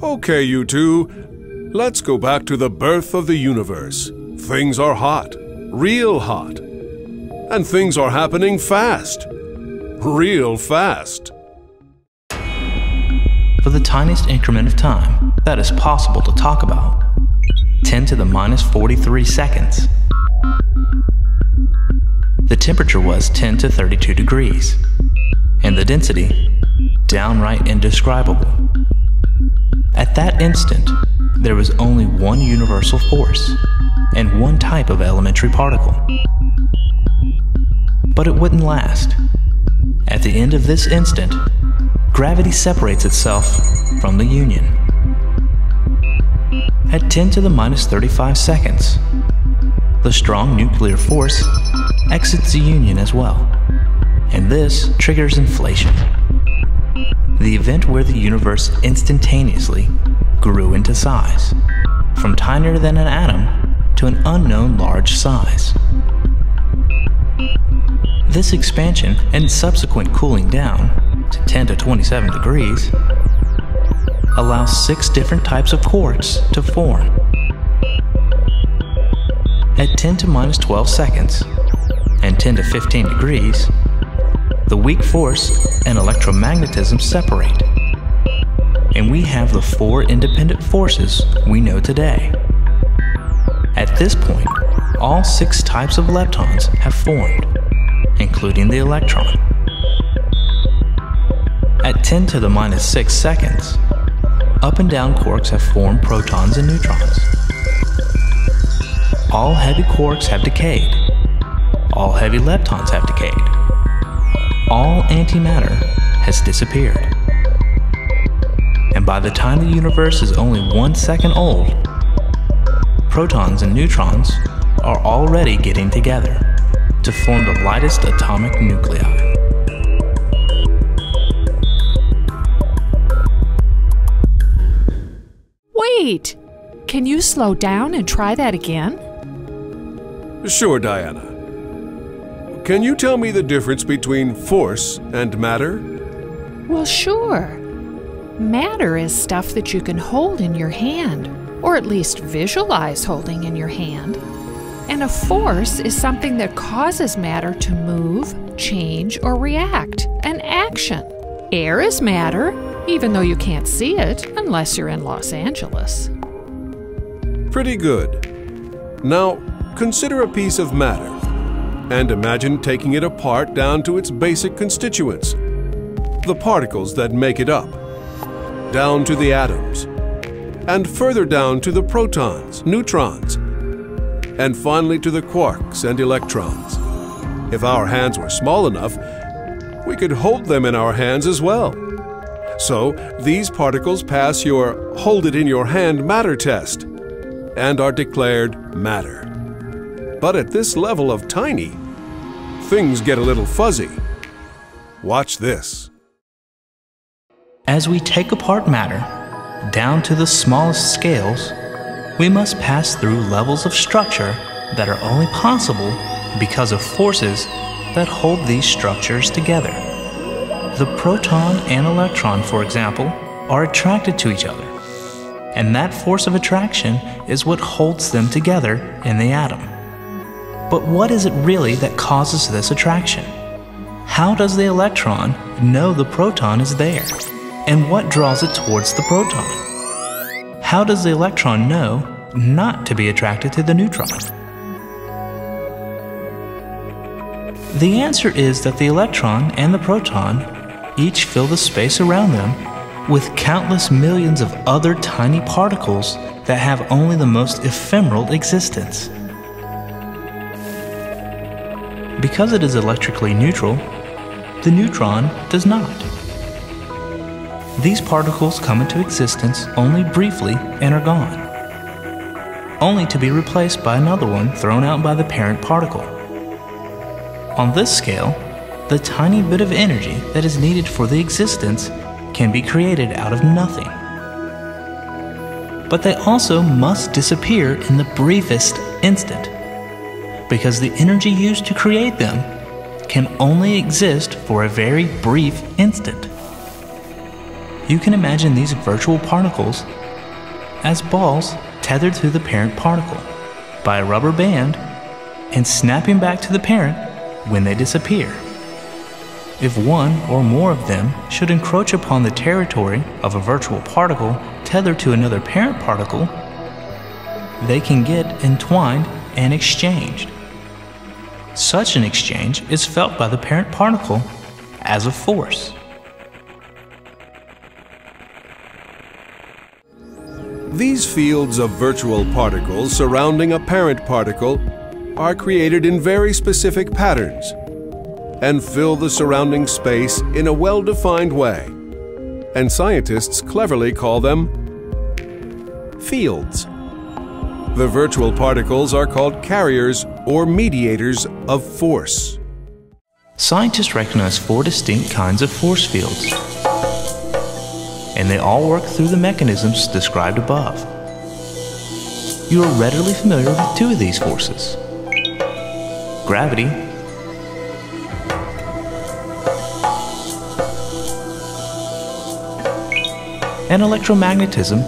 Okay, you two, let's go back to the birth of the universe. Things are hot, real hot. And things are happening fast, real fast. For the tiniest increment of time that is possible to talk about, 10 to the minus 43 seconds. The temperature was 10 to 32 degrees, and the density, downright indescribable. At that instant, there was only one universal force and one type of elementary particle. But it wouldn't last. At the end of this instant, gravity separates itself from the union. At 10 to the minus 35 seconds, the strong nuclear force exits the union as well, and this triggers inflation, the event where the universe instantaneously grew into size, from tinier than an atom to an unknown large size. This expansion and subsequent cooling down to 10 to 27 degrees allows 6 different types of quarks to form. At 10 to minus 12 seconds and 10 to 15 degrees, the weak force and electromagnetism separate, and we have the 4 independent forces we know today. At this point, all 6 types of leptons have formed, including the electron. At 10 to the minus 6 seconds, up and down quarks have formed protons and neutrons. All heavy quarks have decayed. All heavy leptons have decayed. All antimatter has disappeared. And by the time the universe is only 1 second old, protons and neutrons are already getting together to form the lightest atomic nuclei. Wait! Can you slow down and try that again? Sure, Diana. Can you tell me the difference between force and matter? Well, sure. Matter is stuff that you can hold in your hand, or at least visualize holding in your hand. And a force is something that causes matter to move, change, or react, an action. Air is matter, even though you can't see it unless you're in Los Angeles. Pretty good. Now, consider a piece of matter and imagine taking it apart down to its basic constituents, the particles that make it up, down to the atoms, and further down to the protons, neutrons, and finally to the quarks and electrons. If our hands were small enough, we could hold them in our hands as well. So these particles pass your hold-it-in-your-hand matter test and are declared matter. But at this level of tiny, things get a little fuzzy. Watch this. As we take apart matter down to the smallest scales, we must pass through levels of structure that are only possible because of forces that hold these structures together. The proton and electron, for example, are attracted to each other, and that force of attraction is what holds them together in the atom. But what is it really that causes this attraction? How does the electron know the proton is there? And what draws it towards the proton? How does the electron know not to be attracted to the neutron? The answer is that the electron and the proton each fill the space around them with countless millions of other tiny particles that have only the most ephemeral existence. Because it is electrically neutral, the neutron does not. These particles come into existence only briefly and are gone, only to be replaced by another one thrown out by the parent particle. On this scale, the tiny bit of energy that is needed for the existence can be created out of nothing. But they also must disappear in the briefest instant, because the energy used to create them can only exist for a very brief instant. You can imagine these virtual particles as balls tethered to the parent particle by a rubber band and snapping back to the parent when they disappear. If one or more of them should encroach upon the territory of a virtual particle tethered to another parent particle, they can get entwined and exchanged. Such an exchange is felt by the parent particle as a force. These fields of virtual particles surrounding a parent particle are created in very specific patterns and fill the surrounding space in a well-defined way, and scientists cleverly call them fields. The virtual particles are called carriers or mediators of force. Scientists recognize 4 distinct kinds of force fields, and they all work through the mechanisms described above. You are readily familiar with 2 of these forces: gravity and electromagnetism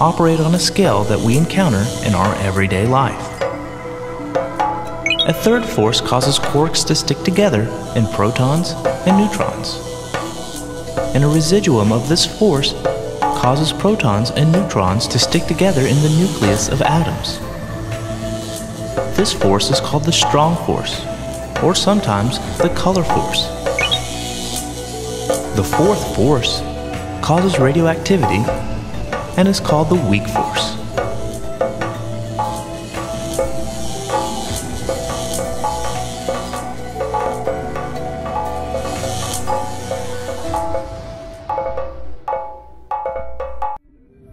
operate on a scale that we encounter in our everyday life. A third force causes quarks to stick together in protons and neutrons. And a residuum of this force causes protons and neutrons to stick together in the nucleus of atoms. This force is called the strong force, or sometimes the color force. The fourth force causes radioactivity and is called the weak force.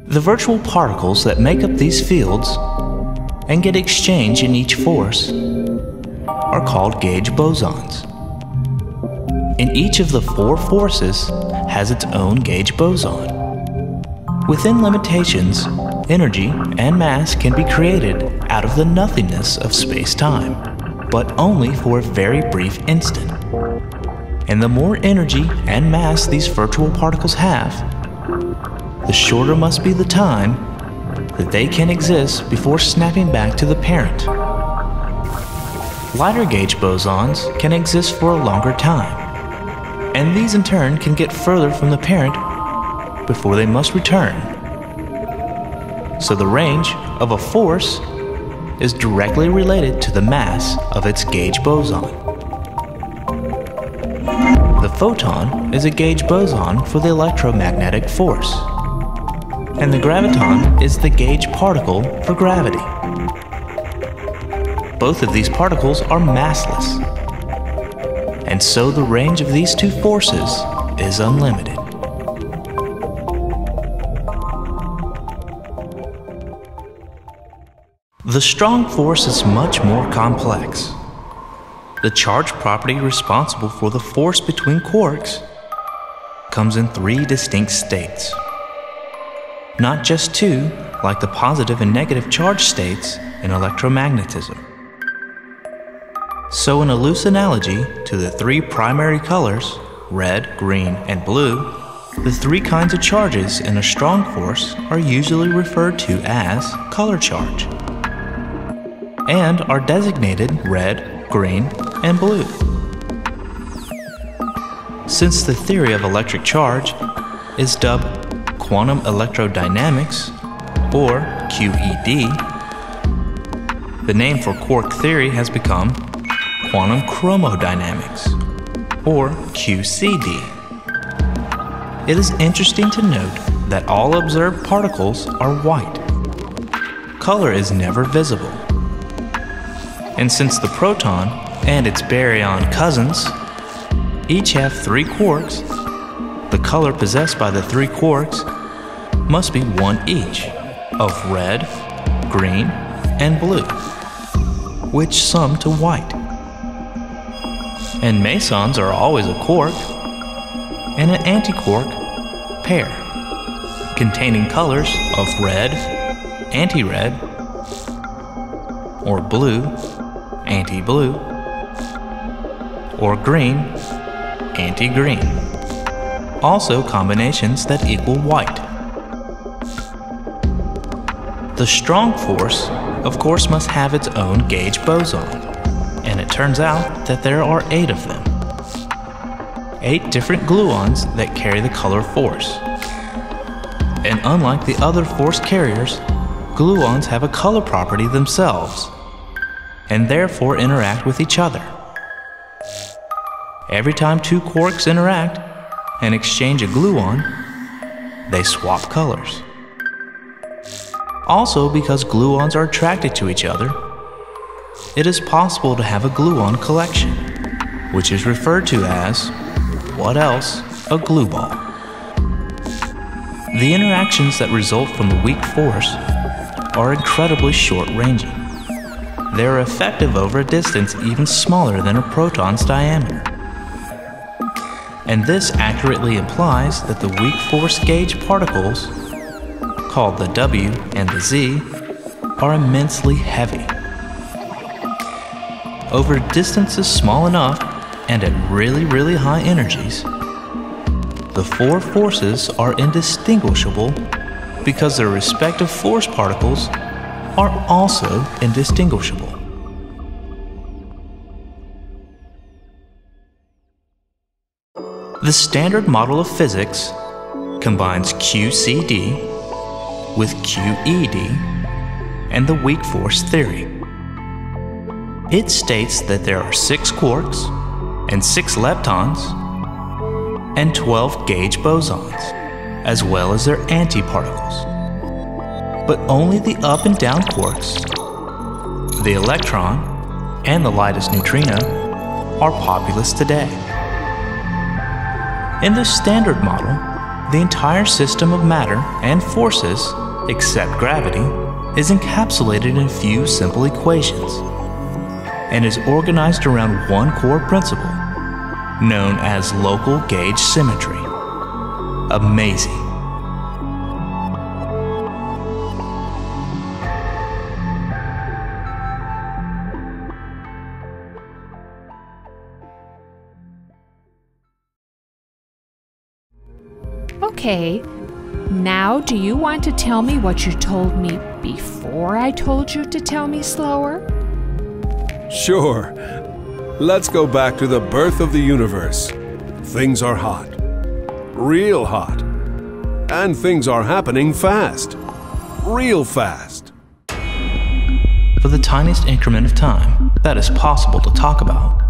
The virtual particles that make up these fields and get exchanged in each force are called gauge bosons. And each of the 4 forces has its own gauge boson. Within limitations, energy and mass can be created out of the nothingness of space-time, but only for a very brief instant. And the more energy and mass these virtual particles have, the shorter must be the time that they can exist before snapping back to the parent. Lighter gauge bosons can exist for a longer time, and these in turn can get further from the parent before they must return. So the range of a force is directly related to the mass of its gauge boson. The photon is a gauge boson for the electromagnetic force, and the graviton is the gauge particle for gravity. Both of these particles are massless, and so the range of these 2 forces is unlimited. The strong force is much more complex. The charge property responsible for the force between quarks comes in 3 distinct states. Not just 2, like the positive and negative charge states in electromagnetism. So in a loose analogy to the 3 primary colors, red, green, and blue, the 3 kinds of charges in a strong force are usually referred to as color charge, and are designated red, green, and blue. Since the theory of electric charge is dubbed quantum electrodynamics, or QED, the name for quark theory has become quantum chromodynamics, or QCD. It is interesting to note that all observed particles are white. Color is never visible. And since the proton and its baryon cousins each have 3 quarks, the color possessed by the 3 quarks must be 1 each of red, green, and blue, which sum to white. And mesons are always a quark and an antiquark pair, containing colors of red, anti-red, or blue, anti-blue, or green, anti-green. also combinations that equal white. The strong force, of course, must have its own gauge boson, and it turns out that there are 8 of them. 8 different gluons that carry the color force. And unlike the other force carriers, gluons have a color property themselves, and therefore interact with each other. Every time 2 quarks interact and exchange a gluon, they swap colors. Also, because gluons are attracted to each other, it is possible to have a gluon collection, which is referred to as, what else, a glue ball. The interactions that result from the weak force are incredibly short-ranging. They are effective over a distance even smaller than a proton's diameter. And this accurately implies that the weak force gauge particles, called the W and the Z, are immensely heavy. Over distances small enough and at really high energies, the 4 forces are indistinguishable because their respective force particles are also indistinguishable. The Standard Model of Physics combines QCD with QED and the weak force theory. It states that there are 6 quarks and 6 leptons and 12 gauge bosons, as well as their antiparticles. But only the up and down quarks, the electron, and the lightest neutrino are populous today. In the Standard Model, the entire system of matter and forces, except gravity, is encapsulated in a few simple equations and is organized around one core principle, known as local gauge symmetry. Amazing. Okay, now do you want to tell me what you told me before I told you to tell me slower? Sure. Let's go back to the birth of the universe. Things are hot. Real hot. And things are happening fast. Real fast. For the tiniest increment of time that is possible to talk about,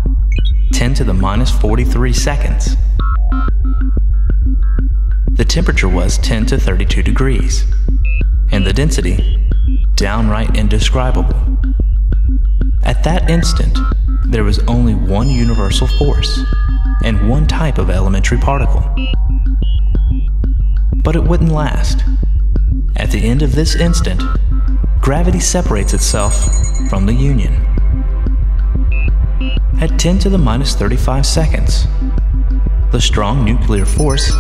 10 to the minus 43 seconds. The temperature was 10 to 32 degrees, and the density, downright indescribable. At that instant, there was only one universal force and one type of elementary particle. But it wouldn't last. At the end of this instant, gravity separates itself from the union. At 10 to the minus 35 seconds, the strong nuclear force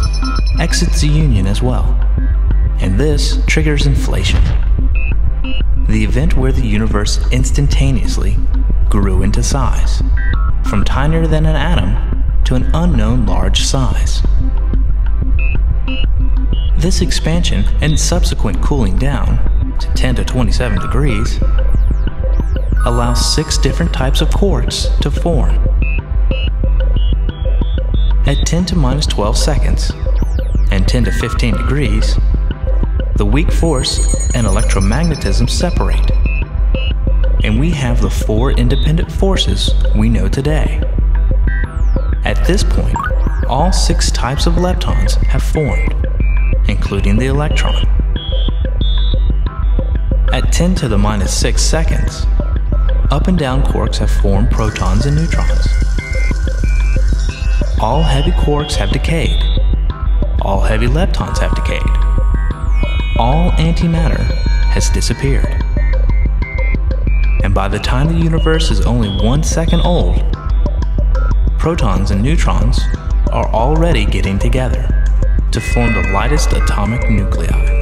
exits the union as well, and this triggers inflation, the event where the universe instantaneously grew into size, from tinier than an atom to an unknown large size. This expansion and subsequent cooling down to 10 to 27 degrees allows 6 different types of quarks to form. At 10 to minus 12 seconds and 10 to 15 degrees, the weak force and electromagnetism separate, and we have the 4 independent forces we know today. At this point, all 6 types of leptons have formed, including the electron. At 10 to the minus 6 seconds, up and down quarks have formed protons and neutrons. All heavy quarks have decayed. All heavy leptons have decayed. All antimatter has disappeared. And by the time the universe is only 1 second old, protons and neutrons are already getting together to form the lightest atomic nuclei.